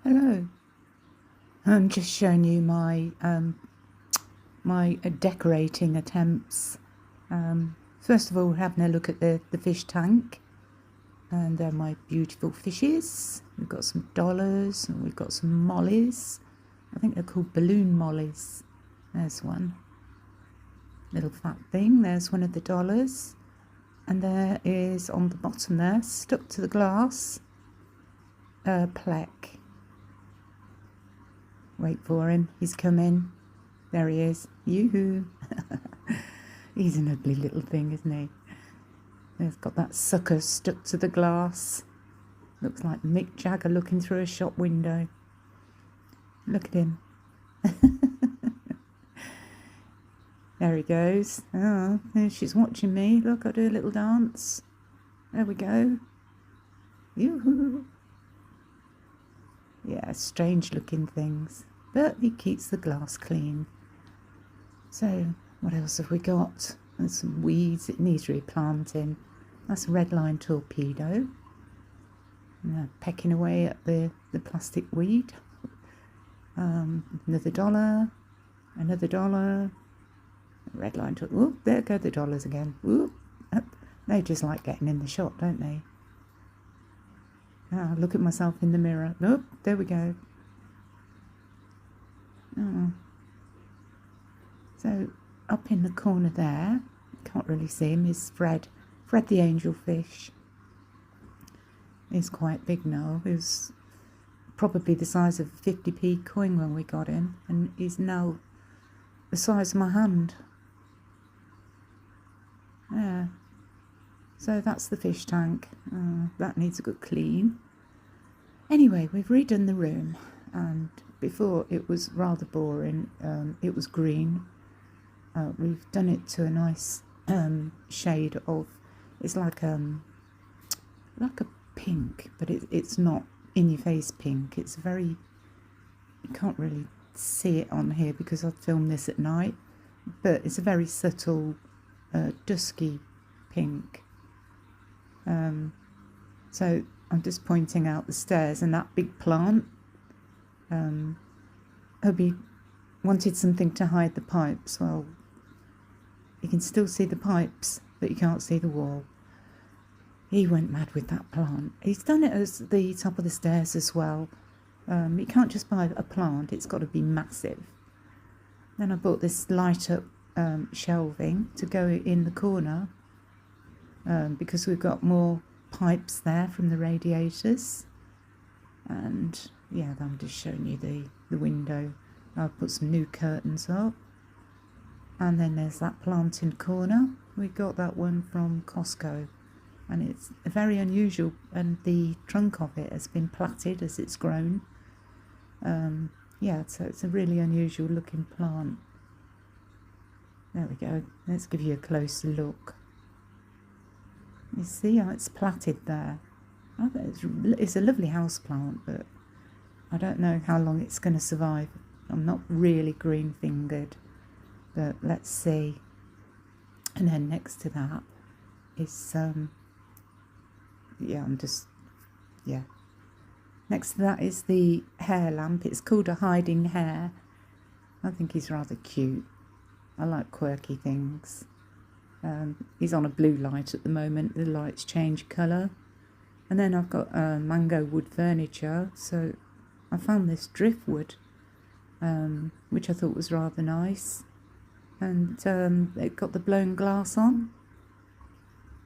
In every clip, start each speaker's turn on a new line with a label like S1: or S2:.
S1: Hello. I'm just showing you my decorating attempts. First of all, we're having a look at the fish tank, and they're my beautiful fishes. We've got some dollars, and we've got some mollies. I think they're called balloon mollies. There's one little fat thing. There's one of the dollars, and there is on the bottom there, stuck to the glass, a plaque. Wait for him. He's coming. There he is. Yoo-hoo. He's an ugly little thing, isn't he? He's got that sucker stuck to the glass. Looks like Mick Jagger looking through a shop window. Look at him. There he goes. Oh, she's watching me. Look, I'll do a little dance. There we go. Yoo-hoo. Yeah, strange looking things. But he keeps the glass clean. So, what else have we got? There's some weeds. It needs replanting. That's a red line torpedo. Pecking away at the plastic weed. Another dollar. Another dollar. Red line torpedo. Oh, there go the dollars again. Ooh, they just like getting in the shot, don't they? Ah, look at myself in the mirror. Oh, there we go. Oh. So up in the corner there, can't really see him, is Fred. Fred the angelfish. He's quite big now. He was probably the size of a 50p coin when we got him, and he's now the size of my hand. Yeah. So that's the fish tank. That needs a good clean. Anyway, we've redone the room, and before it was rather boring. It was green. We've done it to a nice shade of, it's like a pink, but it's not in your face pink. It's very, you can't really see it on here because I've filmed this at night, but it's a very subtle dusky pink. So I'm just pointing out the stairs and that big plant. Hubby wanted something to hide the pipes. Well, you can still see the pipes, but you can't see the wall. He went mad with that plant. He's done it as the top of the stairs as well. You can't just buy a plant, it's got to be massive. Then I bought this light up shelving to go in the corner, because we've got more pipes there from the radiators. And yeah, I'm just showing you the window. I'll put some new curtains up. And then there's that plant in the corner. We got that one from Costco, and it's very unusual, and the trunk of it has been plaited as it's grown. Yeah, so it's a really unusual looking plant. There we go. Let's give you a closer look. You see how it's plaited there? I think it's a lovely house plant, but I don't know how long it's going to survive. I'm not really green fingered, but let's see. And then next to that is next to that is the hair lamp. It's called a hiding hair. I think he's rather cute. I like quirky things. He's on a blue light at the moment. The lights change colour. And then I've got mango wood furniture. So I found this driftwood, which I thought was rather nice. And it got the blown glass on.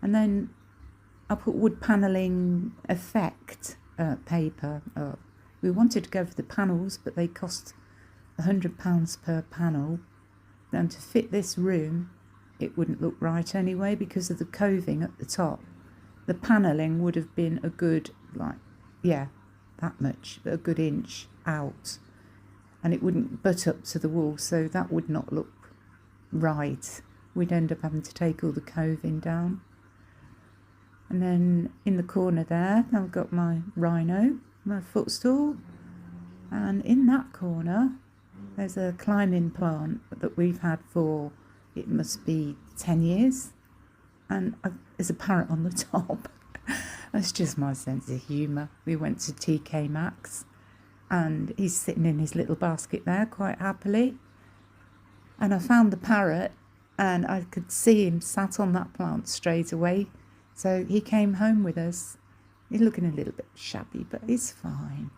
S1: And then I put wood panelling effect paper. We wanted to go for the panels, but they cost £100 per panel. And to fit this room, it wouldn't look right anyway because of the coving at the top. The panelling would have been a good, that much, a good inch out. And it wouldn't butt up to the wall, so that would not look right. We'd end up having to take all the coving down. And then in the corner there, I've got my rhino, my footstool. And in that corner, there's a climbing plant that we've had for, it must be 10 years. And there's a parrot on the top. That's just my sense of humour. We went to TK Maxx and he's sitting in his little basket there quite happily. And I found the parrot, and I could see him sat on that plant straight away. So he came home with us. He's looking a little bit shabby, but he's fine.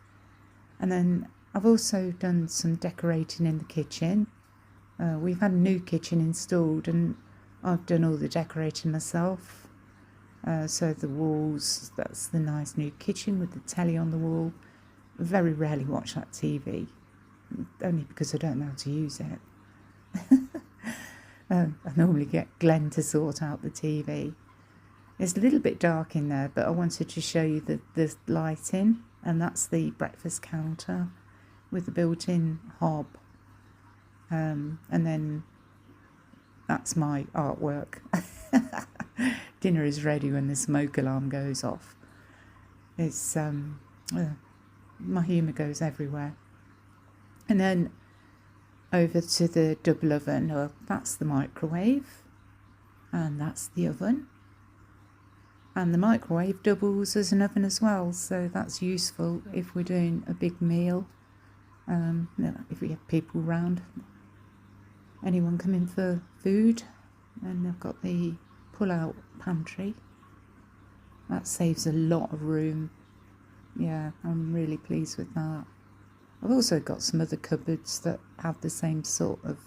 S1: And then I've also done some decorating in the kitchen. We've had a new kitchen installed, and I've done all the decorating myself. So the walls, that's the nice new kitchen with the telly on the wall. I very rarely watch that TV, only because I don't know how to use it. I normally get Glenn to sort out the TV. It's a little bit dark in there, but I wanted to show you the lighting, and that's the breakfast counter with the built-in hob. And then that's my artwork. Dinner is ready when the smoke alarm goes off. It's my humour goes everywhere. And then over to the double oven. Well, that's the microwave, and that's the oven. And the microwave doubles as an oven as well, so that's useful if we're doing a big meal. If we have people round, anyone coming for food. And I've got the pull-out pantry. That saves a lot of room. Yeah, I'm really pleased with that. I've also got some other cupboards that have the same sort of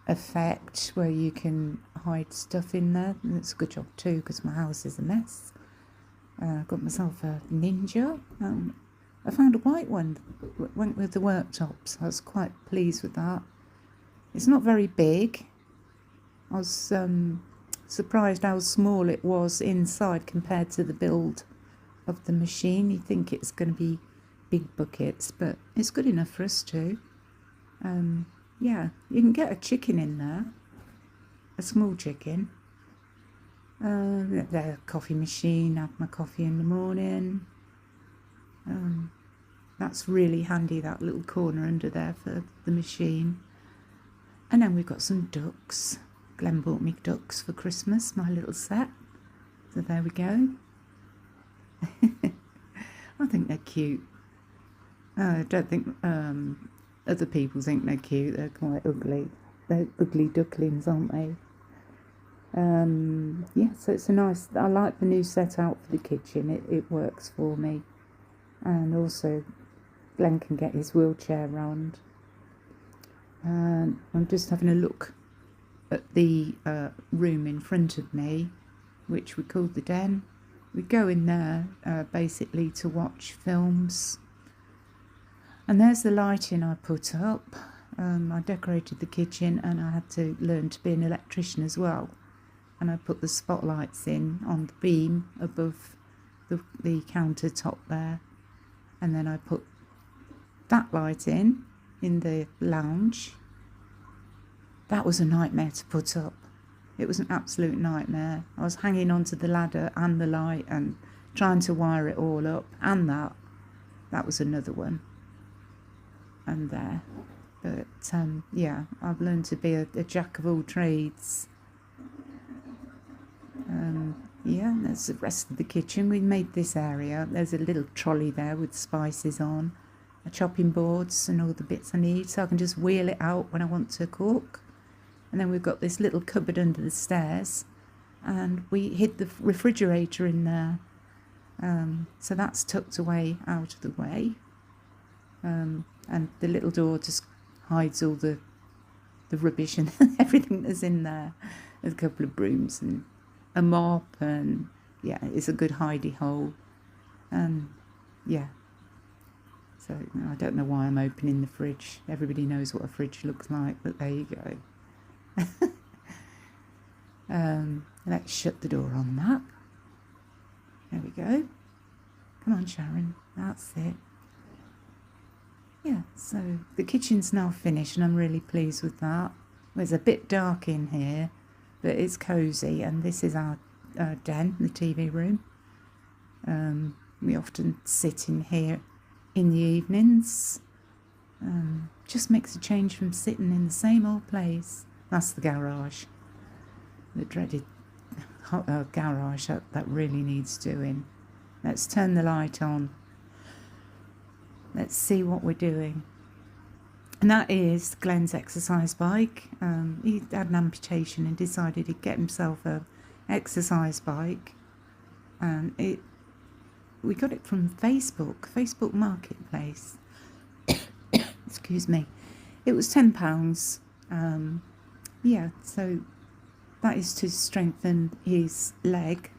S1: effect, where you can hide stuff in there. And it's a good job too, because my house is a mess. I've got myself a Ninja. I found a white one that went with the worktops. I was quite pleased with that. It's not very big. I was surprised how small it was inside compared to the build of the machine. You think it's going to be big buckets, but it's good enough for us too. Yeah, you can get a chicken in there, a small chicken. The coffee machine, I have my coffee in the morning. That's really handy, that little corner under there for the machine. And then we've got some ducks. Glenn bought me ducks for Christmas, my little set. So there we go. I think they're cute. I don't think other people think they're cute. They're quite ugly. They're ugly ducklings, aren't they? Yeah, so it's a nice... I like the new set out for the kitchen. It works for me. And also, Glenn can get his wheelchair round. I'm just having a look at the room in front of me, which we call the den. We go in there basically to watch films. And there's the lighting I put up. I decorated the kitchen, and I had to learn to be an electrician as well. And I put the spotlights in on the beam above the countertop there. And then I put that light in the lounge. That was a nightmare to put up. It was an absolute nightmare. I was hanging onto the ladder and the light and trying to wire it all up, and that was another one. And there. But yeah, I've learned to be a jack of all trades. Yeah, there's the rest of the kitchen. We made this area. There's a little trolley there with spices on, chopping boards and all the bits I need, so I can just wheel it out when I want to cook. And then we've got this little cupboard under the stairs, and we hid the refrigerator in there. So that's tucked away out of the way. And the little door just hides all the rubbish and everything that's in there. There's a couple of brooms and a mop, and yeah, it's a good hidey hole. Yeah. So I don't know why I'm opening the fridge. Everybody knows what a fridge looks like, but there you go. Let's shut the door on that. There we go. Come on, Sharon. That's it. Yeah, so the kitchen's now finished, and I'm really pleased with that. Well, it's a bit dark in here, but it's cosy, and this is our den, the TV room. We often sit in here in the evenings. Just makes a change from sitting in the same old place. That's the garage. The dreaded garage that really needs doing. Let's turn the light on. let's see what we're doing. And that is Glenn's exercise bike. He had an amputation and decided he'd get himself a exercise bike. And we got it from Facebook Marketplace. Excuse me. It was £10. Yeah, so that is to strengthen his leg.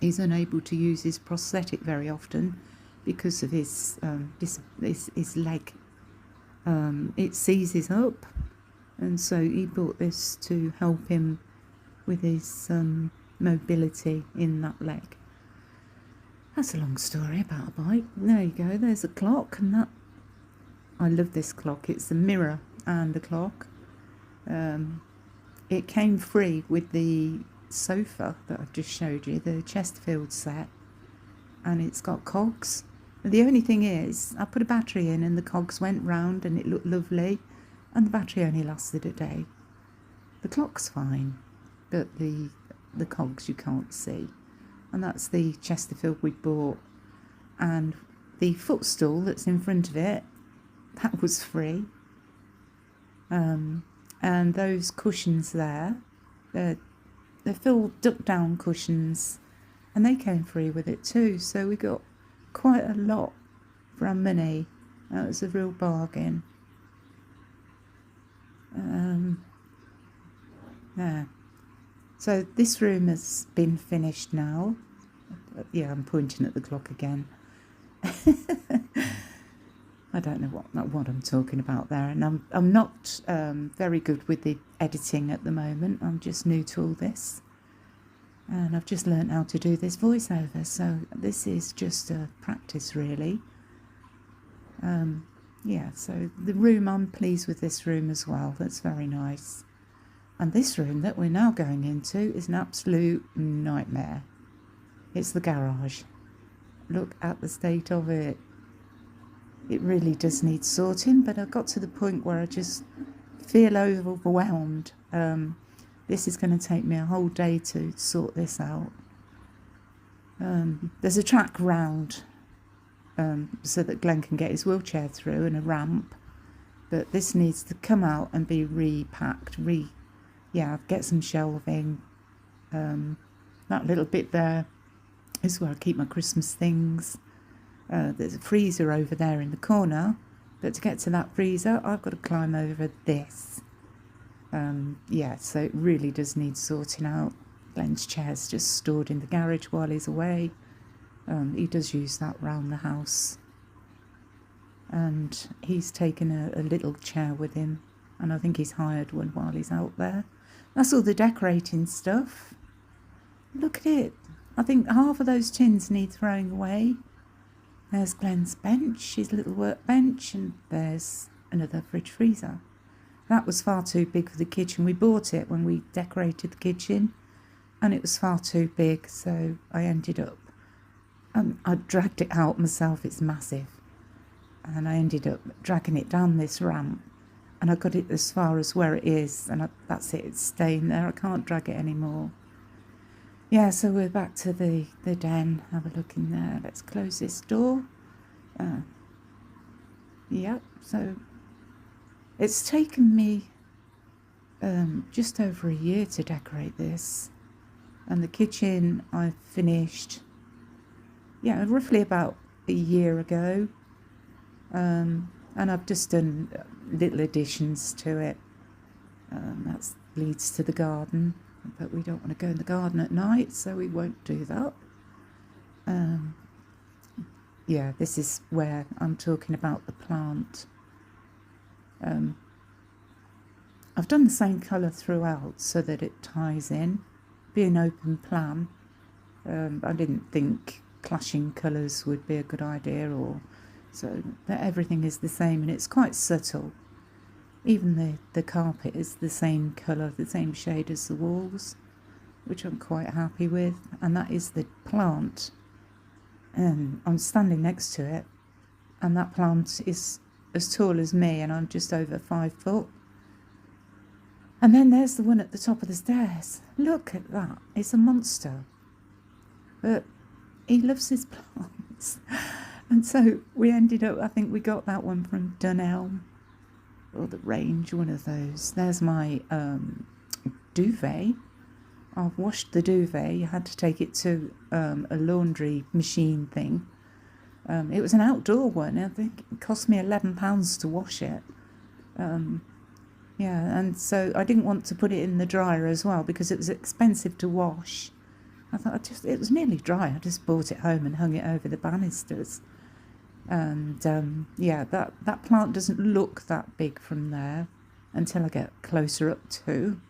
S1: He's unable to use his prosthetic very often because of his leg. It seizes up, and so he bought this to help him with his mobility in that leg. That's a long story about a bike. There you go, there's a clock, and that, I love this clock. It's a mirror and a clock. It came free with the sofa that I've just showed you, the Chesterfield set, and it's got cogs. The only thing is, I put a battery in and the cogs went round and it looked lovely, and the battery only lasted a day. The clock's fine, but the cogs you can't see. And that's the Chesterfield we bought. And the footstool that's in front of it, that was free. And those cushions there, they're full duck down cushions, and they came free with it too. So we got quite a lot for our money. That was a real bargain. Yeah. So this room has been finished now. Yeah, I'm pointing at the clock again. I don't know what I'm talking about there, and I'm not very good with the editing at the moment. I'm just new to all this, and I've just learned how to do this voiceover, so this is just a practice really. Yeah, so the room, I'm pleased with this room as well. That's very nice. And this room that we're now going into is an absolute nightmare. It's the garage. Look at the state of it. It really does need sorting, but I got to the point where I just feel overwhelmed. This is going to take me a whole day to sort this out. There's a track round so that Glenn can get his wheelchair through, and a ramp, but this needs to come out and be repacked, get some shelving. That little bit there is where I keep my Christmas things. There's a freezer over there in the corner, but to get to that freezer I've got to climb over this. So it really does need sorting out. Glenn's chair's just stored in the garage while he's away. He does use that round the house, and he's taken a little chair with him, and I think he's hired one while he's out there. That's all the decorating stuff. Look at it. I think half of those tins need throwing away. There's Glenn's bench, his little workbench, and there's another fridge freezer. That was far too big for the kitchen. We bought it when we decorated the kitchen, and it was far too big, so I ended up, I dragged it out myself, it's massive, and I ended up dragging it down this ramp, and I got it as far as where it is, and that's it, it's staying there. I can't drag it anymore. Yeah, so we're back to the den. Have a look in there. Let's close this door. So it's taken me just over a year to decorate this, and the kitchen I finished roughly about a year ago, and I've just done little additions to it. That leads to the garden, but we don't want to go in the garden at night, so we won't do that. This is where I'm talking about the plant. I've done the same colour throughout so that it ties in. Be an open plan. I didn't think clashing colours would be a good idea, or so that everything is the same, and it's quite subtle. Even the carpet is the same colour, the same shade as the walls, which I'm quite happy with. And that is the plant. I'm standing next to it, and that plant is as tall as me, and I'm just over 5 foot. And then there's the one at the top of the stairs. Look at that. It's a monster. But he loves his plants. And so we ended up, I think we got that one from Dunelm or the Range, one of those. There's my duvet. I've washed the duvet. You had to take it to a laundry machine thing. It was an outdoor one. I think it cost me £11 to wash it. Yeah, and so I didn't want to put it in the dryer as well because it was expensive to wash. I thought it was nearly dry. I just brought it home and hung it over the banisters. And yeah, that plant doesn't look that big from there until I get closer up to.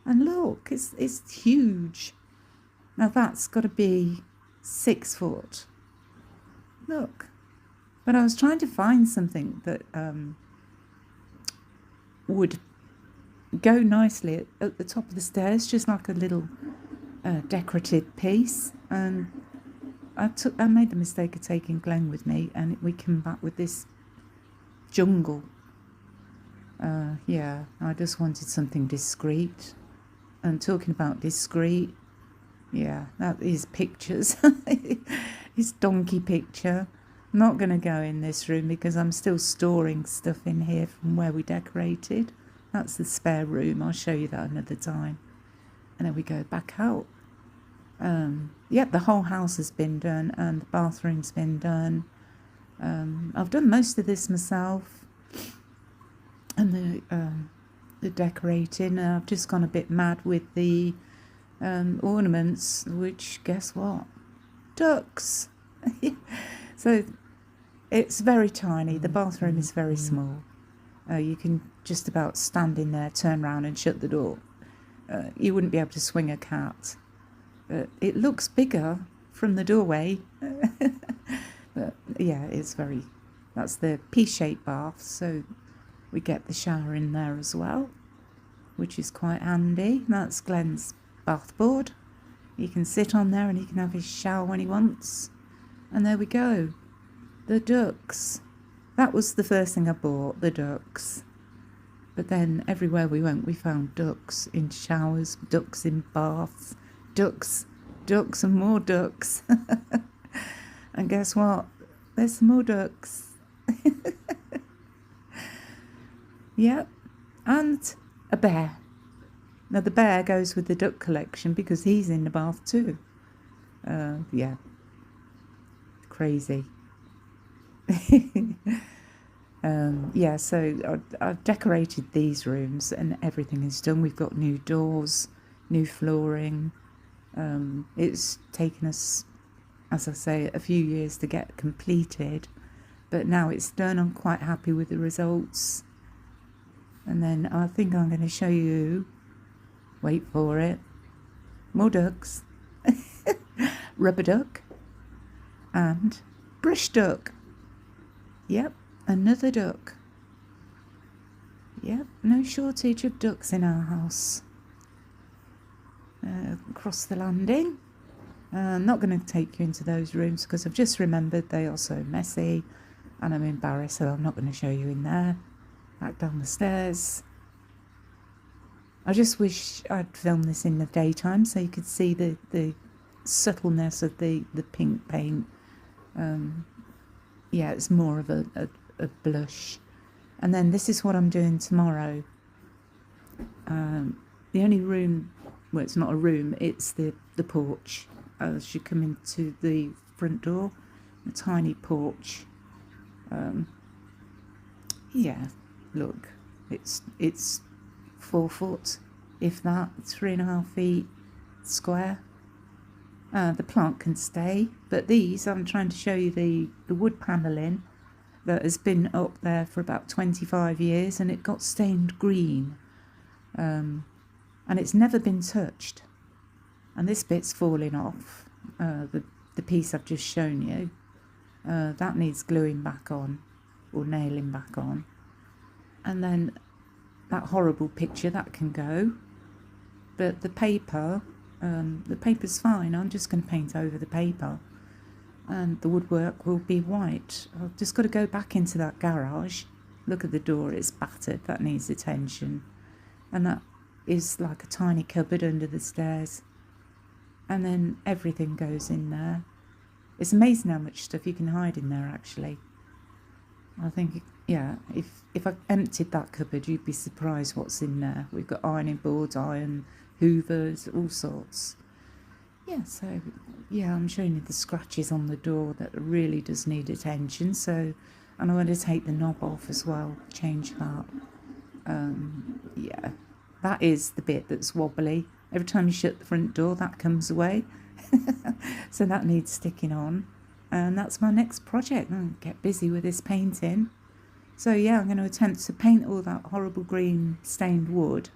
S1: And look, it's huge. Now that's got to be 6 foot. Look. But I was trying to find something that would go nicely at the top of the stairs, just like a little decorative piece. And I made the mistake of taking Glenn with me, and we came back with this jungle. Yeah, I just wanted something discreet. And talking about discreet, yeah, that is pictures. His donkey picture. I'm not going to go in this room because I'm still storing stuff in here from where we decorated. That's the spare room. I'll show you that another time. And then we go back out. Yep, the whole house has been done and the bathroom's been done. I've done most of this myself. And the decorating. I've just gone a bit mad with the ornaments, which, guess what? Ducks. So it's very tiny. The bathroom is very small. You can just about stand in there, turn around and shut the door. You wouldn't be able to swing a cat. It looks bigger from the doorway. But yeah, that's the P-shaped bath, so we get the shower in there as well, which is quite handy. That's Glenn's bath board. He can sit on there and he can have his shower when he wants. And there we go. The ducks. That was the first thing I bought, the ducks. But then everywhere we went, we found ducks in showers, ducks in baths, ducks and more ducks. And guess what? There's some more ducks. Yep. And a bear. Now the bear goes with the duck collection because he's in the bath too. Yeah. Crazy. Yeah, so I've decorated these rooms and everything is done. We've got new doors, new flooring. It's taken us, as I say, a few years to get completed, but now it's done. I'm quite happy with the results. And then I think I'm going to show you, wait for it, more ducks, rubber duck and brush duck. Yep, another duck. Yep, no shortage of ducks in our house. Across the landing. I'm not going to take you into those rooms because I've just remembered they are so messy and I'm embarrassed, so I'm not going to show you in there. Back down the stairs. I just wish I'd filmed this in the daytime so you could see the subtleness of the pink paint. Yeah, it's more of a blush. And then this is what I'm doing tomorrow. The only room, well, it's not a room, it's the porch. As you come into the front door, a tiny porch. Yeah, look, it's 4 foot, if that, 3.5 feet square. The plant can stay, but these, I'm trying to show you the wood panelling that has been up there for about 25 years and it got stained green. And it's never been touched. And this bit's falling off, the piece I've just shown you. That needs gluing back on or nailing back on. And then that horrible picture, that can go. But the paper's fine. I'm just going to paint over the paper. And the woodwork will be white. I've just got to go back into that garage. Look at the door, it's battered. That needs attention. And that is like a tiny cupboard under the stairs. And then everything goes in there. It's amazing how much stuff you can hide in there, actually. I think, yeah, if I emptied that cupboard, you'd be surprised what's in there. We've got ironing boards, iron hoovers, all sorts. Yeah, so, yeah, I'm showing you the scratches on the door that really does need attention. So, and I'm going to take the knob off as well, change that. Yeah, that is the bit that's wobbly. Every time you shut the front door, that comes away. So that needs sticking on. And that's my next project. I'll get busy with this painting. So yeah, I'm going to attempt to paint all that horrible green stained wood.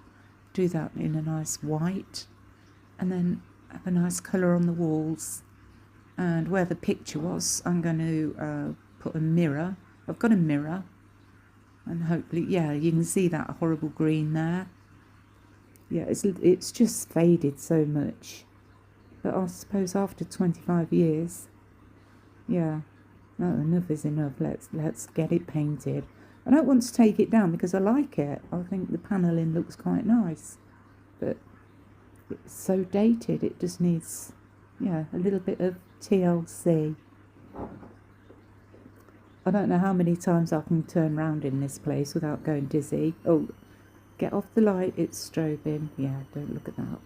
S1: Do that in a nice white. And then have a nice colour on the walls. And where the picture was, I'm going to put a mirror. I've got a mirror. And hopefully, yeah, you can see that horrible green there. Yeah, it's just faded so much. But I suppose after 25 years, yeah, no, enough is enough. Let's get it painted. I don't want to take it down because I like it. I think the panelling looks quite nice. But it's so dated, it just needs, yeah, a little bit of TLC. I don't know how many times I can turn round in this place without going dizzy. Oh, get off the light, it's strobing. Yeah, don't look at that.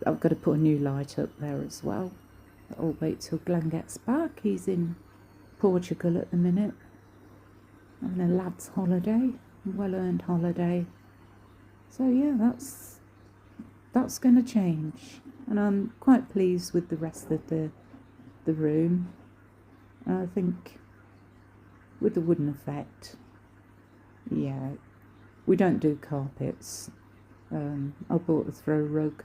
S1: I've got to put a new light up there as well. I'll wait till Glenn gets back. He's in Portugal at the minute. Having a lad's holiday, a well-earned holiday. So yeah, that's going to change. And I'm quite pleased with the rest of the room. I think with the wooden effect, yeah, we don't do carpets. I bought the throw rug.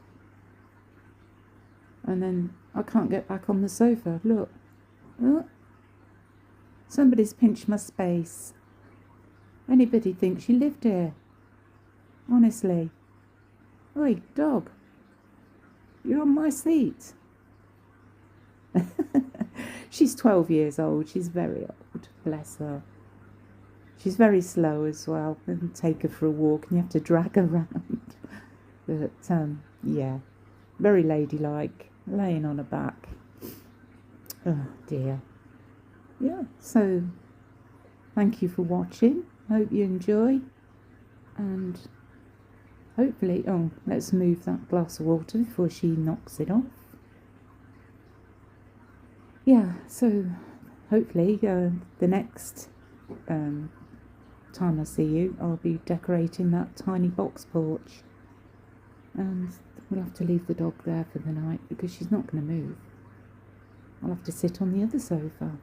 S1: And then I can't get back on the sofa. Look. Oh. Somebody's pinched my space. Anybody thinks you lived here? Honestly. Oi, dog. You're on my seat. She's 12 years old. She's very old. Bless her. She's very slow as well. And take her for a walk and you have to drag her around. But, yeah. Very ladylike. Laying on her back. Oh dear. Yeah, so thank you for watching. Hope you enjoy. And hopefully, oh, let's move that glass of water before she knocks it off. Yeah, so hopefully the next time I see you, I'll be decorating that tiny box porch. And we'll have to leave the dog there for the night because she's not going to move. I'll have to sit on the other sofa.